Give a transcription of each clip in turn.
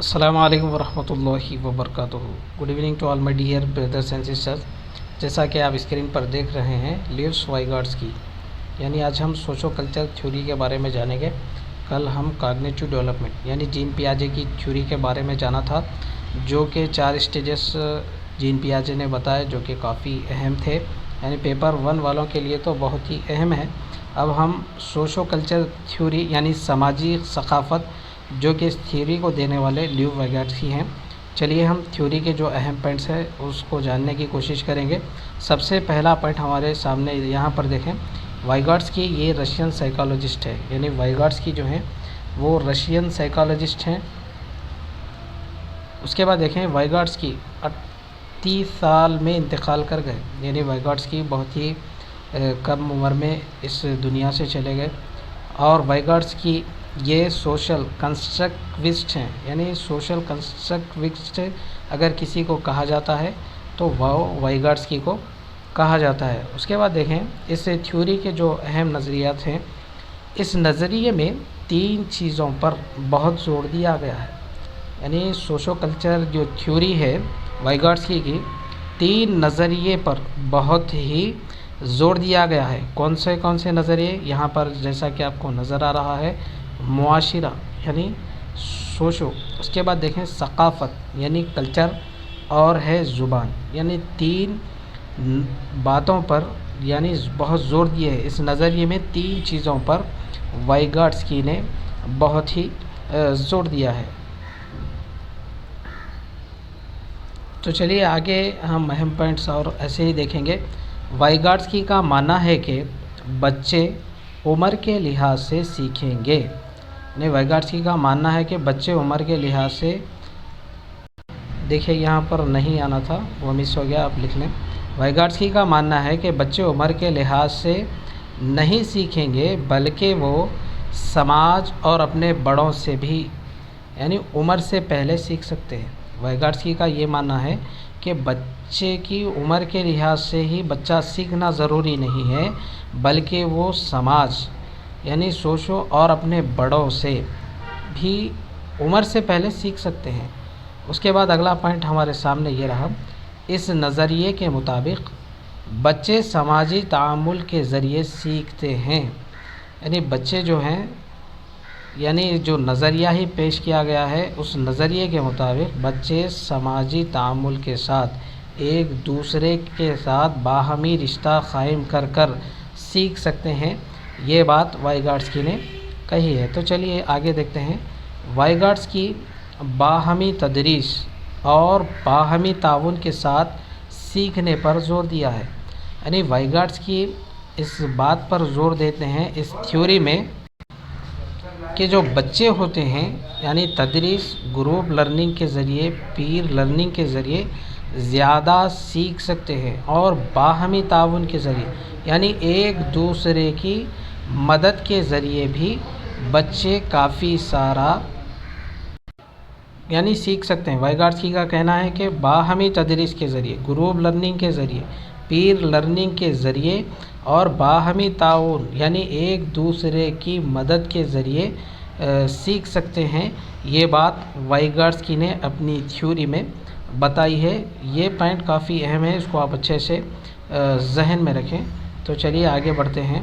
السلام علیکم ورحمۃ اللہ وبرکاتہ۔ Good evening to all my dear brothers and sisters. جیسا کہ آپ اسکرین پر دیکھ رہے ہیں لیوس وائیگارڈس کی، یعنی آج ہم سوشو کلچر تھیوری کے بارے میں جانیں گے۔ کل ہم کاگنیٹو ڈیولپمنٹ یعنی جین پیاجے کی تھیوری کے بارے میں جانا تھا، جو کہ 4 اسٹیجز جین پیاجے نے بتائے، جو کہ کافی اہم تھے، یعنی پیپر 1 والوں کے لیے تو بہت ہی اہم ہے۔ اب ہم سوشو کلچر تھیوری یعنی سماجی ثقافت، جو کہ اس تھیوری کو دینے والے لیو وائیگارڈس ہی ہیں۔ چلیے ہم تھیوری کے جو اہم پوائنٹس ہیں اس کو جاننے کی کوشش کریں گے۔ سب سے پہلا پوائنٹ ہمارے سامنے یہاں پر دیکھیں، وائیگارڈس کی یہ رشین سائیکالوجسٹ ہے، یعنی وائیگارڈس کی جو ہیں وہ رشین سائیکالوجسٹ ہیں۔ اس کے بعد دیکھیں وائیگارڈس کی 38 سال میں انتقال کر گئے، یعنی وائیگارڈس کی بہت ہی کم عمر میں اس دنیا سے چلے گئے۔ اور وائیگارڈس کی یہ سوشل کنسٹرکٹوسٹ ہیں، یعنی سوشل کنسٹرکٹوسٹ اگر کسی کو کہا جاتا ہے تو وہ وائیگارڈس کی کو کہا جاتا ہے۔ اس کے بعد دیکھیں اس تھیوری کے جو اہم نظریات ہیں، اس نظریے میں 3 چیزوں پر بہت زور دیا گیا ہے، یعنی سوشو کلچر جو تھیوری ہے وائیگارڈس کی 3 نظریے پر بہت ہی زور دیا گیا ہے۔ کون سے نظریے یہاں پر جیسا کہ آپ کو نظر آ رہا ہے، معاشرہ یعنی سوشو، اس کے بعد دیکھیں ثقافت یعنی کلچر، اور ہے زبان، یعنی 3 باتوں پر یعنی بہت زور دیا ہے۔ اس نظریے میں 3 چیزوں پر وائیگارڈس کی نے بہت ہی زور دیا ہے۔ تو چلیے آگے ہم اہم پوائنٹس اور ایسے ہی دیکھیں گے۔ وائیگارڈس کی کا ماننا ہے کہ بچے عمر کے لحاظ سے سیکھیں گے، یعنی وائیگارڈس کی کا ماننا ہے کہ بچے عمر کے لحاظ سے، دیکھیں یہاں پر نہیں آنا تھا وہ مس ہو گیا، آپ لکھ لیں۔ وائیگارڈس کی کا ماننا ہے کہ بچے عمر کے لحاظ سے نہیں سیکھیں گے، بلکہ وہ سماج اور اپنے بڑوں سے بھی یعنی عمر سے پہلے سیکھ سکتے ہیں۔ وائیگارڈس کی کا یہ ماننا ہے کہ بچے کی عمر کے لحاظ سے ہی بچہ سیکھنا ضروری نہیں ہے، بلکہ وہ سماج یعنی سوشو اور اپنے بڑوں سے بھی عمر سے پہلے سیکھ سکتے ہیں۔ اس کے بعد اگلا پوائنٹ ہمارے سامنے یہ رہا، اس نظریے کے مطابق بچے سماجی تعامل کے ذریعے سیکھتے ہیں، یعنی بچے جو ہیں، یعنی جو نظریہ ہی پیش کیا گیا ہے اس نظریے کے مطابق بچے سماجی تعامل کے ساتھ ایک دوسرے کے ساتھ باہمی رشتہ قائم کر سیکھ سکتے ہیں۔ یہ بات وائیگارڈس کی نے کہی ہے۔ تو چلیے آگے دیکھتے ہیں۔ وائیگارڈس کی باہمی تدریس اور باہمی تعاون کے ساتھ سیکھنے پر زور دیا ہے، یعنی وائیگارڈس کی اس بات پر زور دیتے ہیں اس تھیوری میں کہ جو بچے ہوتے ہیں یعنی تدریس گروپ لرننگ کے ذریعے، پیر لرننگ کے ذریعے زیادہ سیکھ سکتے ہیں، اور باہمی تعاون کے ذریعے یعنی ایک دوسرے کی مدد کے ذریعے بھی بچے کافی سارا یعنی سیکھ سکتے ہیں۔ وائیگارڈس کی کا کہنا ہے کہ باہمی تدریس کے ذریعے، گروپ لرننگ کے ذریعے، پیر لرننگ کے ذریعے اور باہمی تعاون یعنی ایک دوسرے کی مدد کے ذریعے سیکھ سکتے ہیں۔ یہ بات وائیگارڈس کی نے اپنی تھیوری میں بتائی ہے۔ یہ پوائنٹ کافی اہم ہے، اس کو آپ اچھے سے ذہن میں رکھیں۔ تو چلیے آگے بڑھتے ہیں۔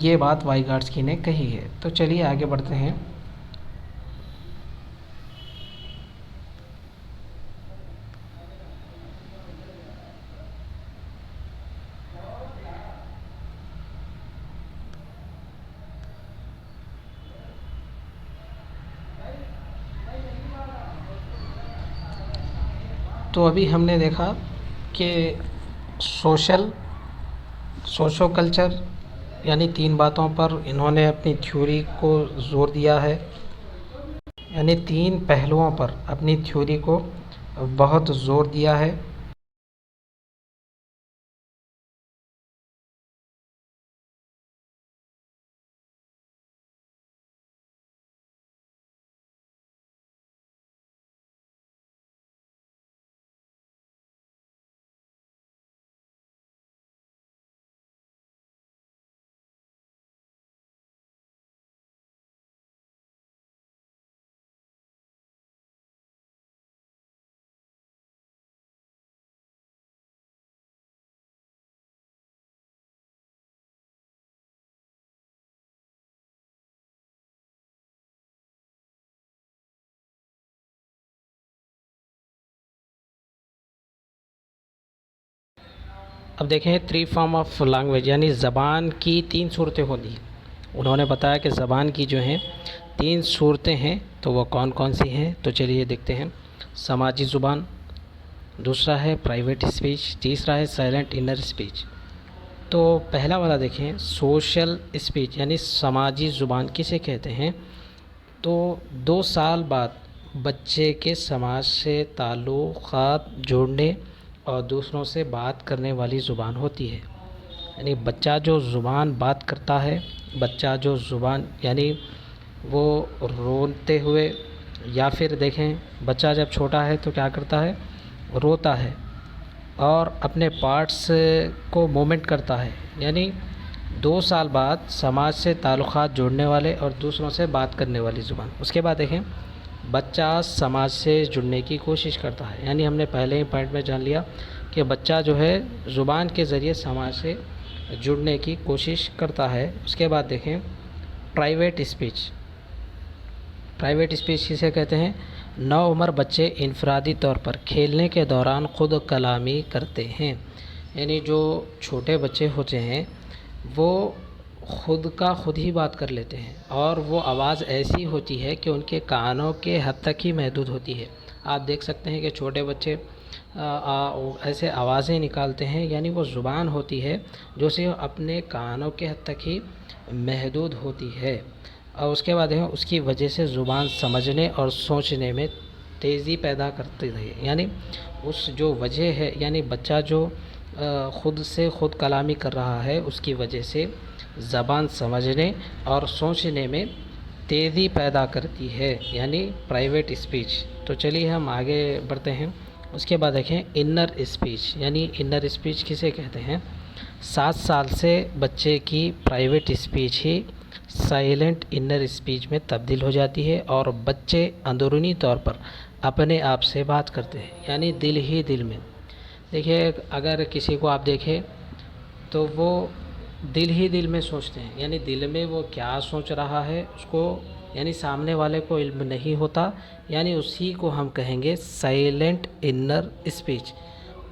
یہ بات وائیگاٹسکی نے کہی ہے۔ تو چلیے آگے بڑھتے ہیں۔ تو ابھی ہم نے دیکھا کہ سوشو کلچر یعنی 3 باتوں پر انہوں نے اپنی تھیوری کو زور دیا ہے، یعنی 3 پہلوؤں پر اپنی تھیوری کو بہت زور دیا ہے۔ اب دیکھیں 3 فارم آف لینگویج یعنی زبان کی 3 صورتیں ہوتی ہیں۔ انہوں نے بتایا کہ زبان کی جو ہیں 3 صورتیں ہیں، تو وہ کون کون سی ہیں؟ تو چلیے دیکھتے ہیں۔ سماجی زبان، دوسرا ہے پرائیویٹ اسپیچ، تیسرا ہے سائلنٹ انر اسپیچ۔ تو پہلا والا دیکھیں، سوشل اسپیچ یعنی سماجی زبان کسے کہتے ہیں؟ تو 2 سال بعد بچے کے سماج سے تعلقات جوڑنے اور دوسروں سے بات کرنے والی زبان ہوتی ہے۔ یعنی بچہ جو زبان بات کرتا ہے، بچہ جو زبان یعنی وہ روتے ہوئے، یا پھر دیکھیں بچہ جب چھوٹا ہے تو کیا کرتا ہے؟ روتا ہے اور اپنے پارٹس کو موومنٹ کرتا ہے۔ یعنی 2 سال بعد سماج سے تعلقات جوڑنے والے اور دوسروں سے بات کرنے والی زبان۔ اس کے بعد دیکھیں بچہ سماج سے جڑنے کی کوشش کرتا ہے، یعنی ہم نے پہلے ہی پوائنٹ میں جان لیا کہ بچہ جو ہے زبان کے ذریعے سماج سے جڑنے کی کوشش کرتا ہے۔ اس کے بعد دیکھیں پرائیویٹ اسپیچ۔ پرائیویٹ اسپیچ کسے کہتے ہیں؟ نوعمر بچے انفرادی طور پر کھیلنے کے دوران خود کلامی کرتے ہیں۔ یعنی جو چھوٹے بچے ہوتے ہیں وہ خود ہی بات کر لیتے ہیں، اور وہ آواز ایسی ہوتی ہے کہ ان کے کانوں کے حد تک ہی محدود ہوتی ہے۔ آپ دیکھ سکتے ہیں کہ چھوٹے بچے ایسے آوازیں نکالتے ہیں، یعنی وہ زبان ہوتی ہے جو صرف اپنے کانوں کے حد تک ہی محدود ہوتی ہے۔ اور اس کے بعد اس کی وجہ سے زبان سمجھنے اور سوچنے میں تیزی پیدا کرتی ہے۔ یعنی اس جو وجہ ہے، یعنی بچہ جو خود سے خود کلامی کر رہا ہے، اس کی وجہ سے زبان سمجھنے اور سوچنے میں تیزی پیدا کرتی ہے، یعنی پرائیویٹ اسپیچ۔ تو چلیے ہم آگے بڑھتے ہیں۔ اس کے بعد دیکھیں انر اسپیچ، یعنی انر اسپیچ کسے کہتے ہیں؟ 7 سال سے بچے کی پرائیویٹ اسپیچ ہی سائلنٹ انر اسپیچ میں تبدیل ہو جاتی ہے، اور بچے اندرونی طور پر اپنے آپ سے بات کرتے ہیں، یعنی دل ہی دل میں۔ دیکھیے اگر کسی کو آپ دیکھیں تو وہ دل ہی دل میں سوچتے ہیں، یعنی دل میں وہ کیا سوچ رہا ہے اس کو یعنی سامنے والے کو علم نہیں ہوتا، یعنی اسی کو ہم کہیں گے سائلنٹ انر اسپیچ۔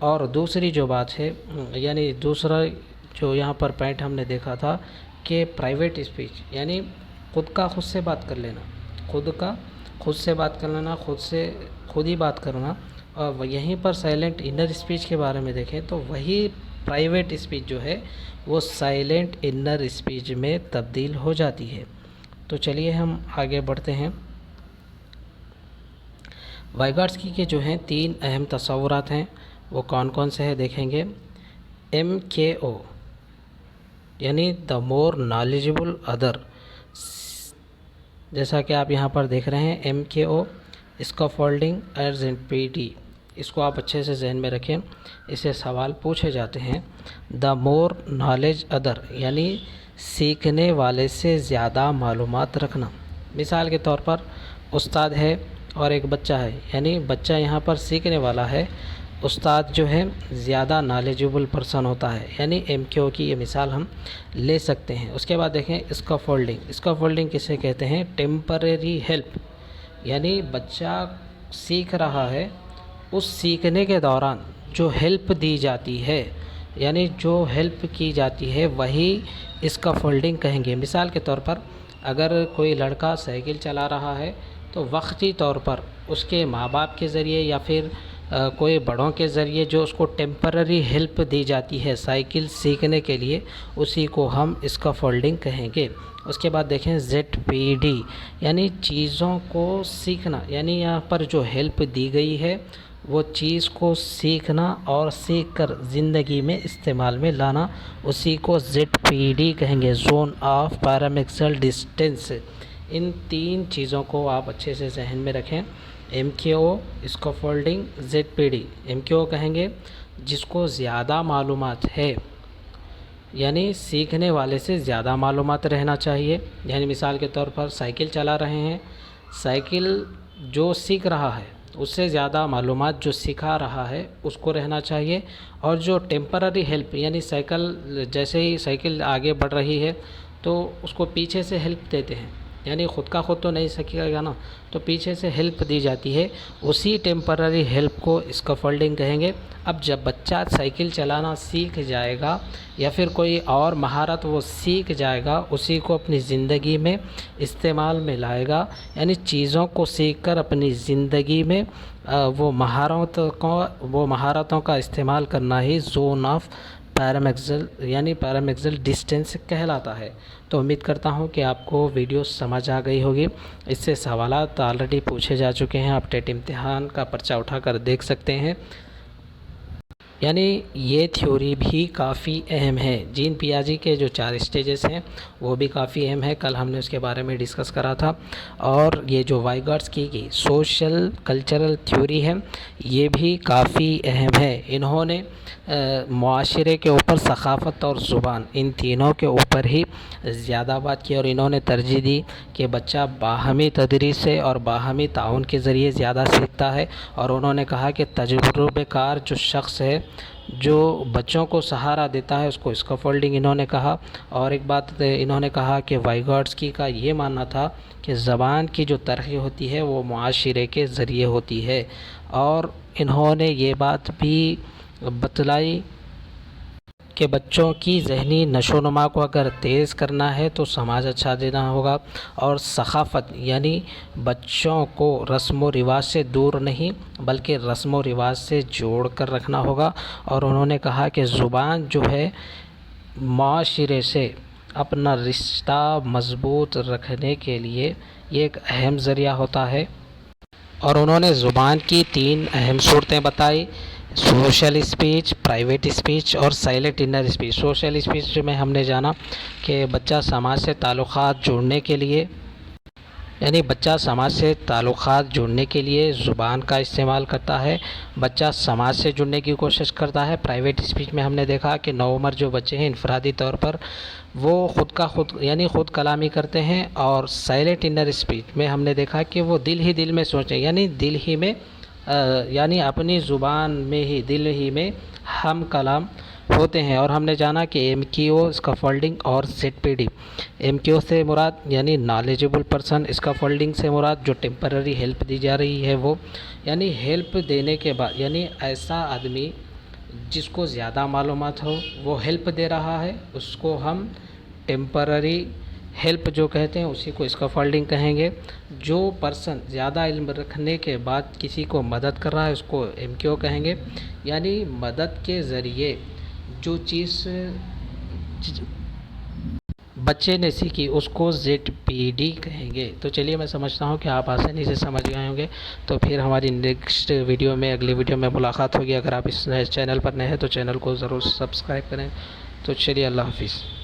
اور دوسری جو بات ہے، یعنی دوسرا جو یہاں پر پوائنٹ ہم نے دیکھا تھا کہ پرائیویٹ اسپیچ یعنی خود سے بات کر لینا، خود سے بات کر لینا، خود ہی بات کرنا۔ اور یہیں پر سائلنٹ انر اسپیچ کے بارے میں دیکھیں تو وہی پرائیویٹ اسپیچ جو ہے وہ سائلنٹ انر اسپیچ میں تبدیل ہو جاتی ہے۔ تو چلیے ہم آگے بڑھتے ہیں۔ وائیگاٹسکی کے جو ہیں 3 اہم تصورات ہیں، وہ کون کون سے ہیں دیکھیں گے۔ MKO یعنی دا مور نالجبل ادر، جیسا کہ آپ یہاں پر دیکھ رہے ہیں MKO اسکافولڈنگ ایز ان PD، اس کو آپ اچھے سے ذہن میں رکھیں، اسے سوال پوچھے جاتے ہیں۔ دا مور نالج ادر یعنی سیکھنے والے سے زیادہ معلومات رکھنا۔ مثال کے طور پر استاد ہے اور ایک بچہ ہے، یعنی بچہ یہاں پر سیکھنے والا ہے، استاد جو ہے زیادہ نالجبل پرسن ہوتا ہے، یعنی ایم کیو کی یہ مثال ہم لے سکتے ہیں۔ اس کے بعد دیکھیں اسکافولڈنگ۔ اسکافولڈنگ کسے کہتے ہیں؟ ٹیمپرری ہیلپ، یعنی بچہ سیکھ رہا ہے، اس سیکھنے کے دوران جو ہیلپ دی جاتی ہے، یعنی جو ہیلپ کی جاتی ہے وہی اسکافولڈنگ کہیں گے۔ مثال کے طور پر اگر کوئی لڑکا سائیکل چلا رہا ہے تو وقتی طور پر اس کے ماں باپ کے ذریعے یا پھر کوئی بڑوں کے ذریعے جو اس کو ٹیمپرری ہیلپ دی جاتی ہے سائیکل سیکھنے کے لیے، اسی کو ہم اسکافولڈنگ کہیں گے۔ اس کے بعد دیکھیں ZPD، یعنی چیزوں کو سیکھنا، یعنی یہاں پر جو ہیلپ دی گئی ہے وہ چیز کو سیکھنا اور سیکھ کر زندگی میں استعمال میں لانا، اسی کو ZPD کہیں گے، زون آف پیرامکسل ڈسٹینس۔ ان تین چیزوں کو آپ اچھے سے ذہن میں رکھیں، MKO، اسکافولڈنگ، ZPD۔ MKO کہیں گے جس کو زیادہ معلومات ہے، یعنی سیکھنے والے سے زیادہ معلومات رہنا چاہیے، یعنی مثال کے طور پر سائیکل چلا رہے ہیں، سائیکل جو سیکھ رہا ہے اس سے زیادہ معلومات جو سکھا رہا ہے اس کو رہنا چاہیے، اور جو ٹیمپرری ہیلپ، یعنی سائیکل جیسے ہی سائیکل آگے بڑھ رہی ہے تو اس کو پیچھے سے ہیلپ دیتے ہیں، یعنی خود کا خود تو نہیں سیکھے گا نا، تو پیچھے سے ہیلپ دی جاتی ہے، اسی ٹیمپرری ہیلپ کو اسکافولڈنگ کہیں گے۔ اب جب بچہ سائیکل چلانا سیکھ جائے گا یا پھر کوئی اور مہارت وہ سیکھ جائے گا، اسی کو اپنی زندگی میں استعمال میں لائے گا، یعنی چیزوں کو سیکھ کر اپنی زندگی میں وہ مہارتوں کا استعمال کرنا ہی زون آف پیرامکسل یعنی پیرامکسل ڈسٹینس کہلاتا ہے۔ تو امید کرتا ہوں کہ آپ کو ویڈیو سمجھ آ گئی ہوگی۔ اس سے سوالات آلریڈی پوچھے جا چکے ہیں، آپ ٹیٹ امتحان کا پرچہ اٹھا کر دیکھ سکتے ہیں۔ یعنی یہ تھیوری بھی کافی اہم ہے، جین پیاجی کے جو 4 اسٹیجز ہیں وہ بھی کافی اہم ہے، کل ہم نے اس کے بارے میں ڈسکس کرا تھا۔ اور یہ جو وائیگاٹسکی کی سوشل کلچرل تھیوری ہے یہ بھی کافی اہم ہے۔ انہوں نے معاشرے کے اوپر ثقافت اور زبان، ان تینوں کے اوپر ہی زیادہ بات کی، اور انہوں نے ترجیح دی کہ بچہ باہمی تدریس سے اور باہمی تعاون کے ذریعے زیادہ سیکھتا ہے، اور انہوں نے کہا کہ تجربہ کار جو شخص ہے جو بچوں کو سہارا دیتا ہے اس کو اسکافولڈنگ انہوں نے کہا۔ اور ایک بات انہوں نے کہا کہ وائیگاٹسکی کا یہ ماننا تھا کہ زبان کی جو ترقی ہوتی ہے وہ معاشرے کے ذریعے ہوتی ہے، اور انہوں نے یہ بات بھی بتلائی کہ بچوں کی ذہنی نشو و نما کو اگر تیز کرنا ہے تو سماج اچھا دینا ہوگا، اور ثقافت یعنی بچوں کو رسم و رواج سے دور نہیں بلکہ رسم و رواج سے جوڑ کر رکھنا ہوگا۔ اور انہوں نے کہا کہ زبان جو ہے معاشرے سے اپنا رشتہ مضبوط رکھنے کے لیے یہ ایک اہم ذریعہ ہوتا ہے، اور انہوں نے زبان کی 3 اہم صورتیں بتائی: سوشل اسپیچ، پرائیویٹ اسپیچ اور silent inner speech. Social speech میں ہم نے جانا کہ بچہ سماج سے تعلقات جوڑنے کے لیے، یعنی بچہ سماج سے تعلقات جوڑنے کے لیے زبان کا استعمال کرتا ہے، بچہ سماج سے جڑنے کی کوشش کرتا ہے۔ پرائیویٹ اسپیچ میں ہم نے دیکھا کہ نوعمر جو بچے ہیں انفرادی طور پر وہ خود کلامی کرتے ہیں، اور سائلنٹ انر اسپیچ میں ہم نے دیکھا کہ وہ دل میں سوچیں، یعنی دل ہی میں یعنی اپنی زبان میں ہی دل ہی میں ہم کلام ہوتے ہیں۔ اور ہم نے جانا کہ MKO، اسکافولڈنگ اور ZPD۔ MKO سے مراد یعنی نالجبل پرسن، اسکافولڈنگ سے مراد جو ٹیمپرری ہیلپ دی جا رہی ہے وہ، یعنی ہیلپ دینے کے بعد، یعنی ایسا آدمی جس کو زیادہ معلومات ہو وہ ہیلپ دے رہا ہے، اس کو ہم ٹیمپرری ہیلپ جو کہتے ہیں اسی کو اسکافولڈنگ کہیں گے۔ جو پرسن زیادہ علم رکھنے کے بعد کسی کو مدد کر رہا ہے اس کو MKO کہیں گے، یعنی مدد کے ذریعے جو چیز بچے نے سیکھی اس کو ZPD کہیں گے۔ تو چلیے میں سمجھتا ہوں کہ آپ آسانی سے سمجھ گئے ہوں گے، تو پھر ہماری نیکسٹ ویڈیو میں اگلی ویڈیو میں ملاقات ہوگی۔ اگر آپ اس چینل پر نئے ہیں تو چینل کو ضرور سبسکرائب کریں۔ تو چلیے اللہ حافظ۔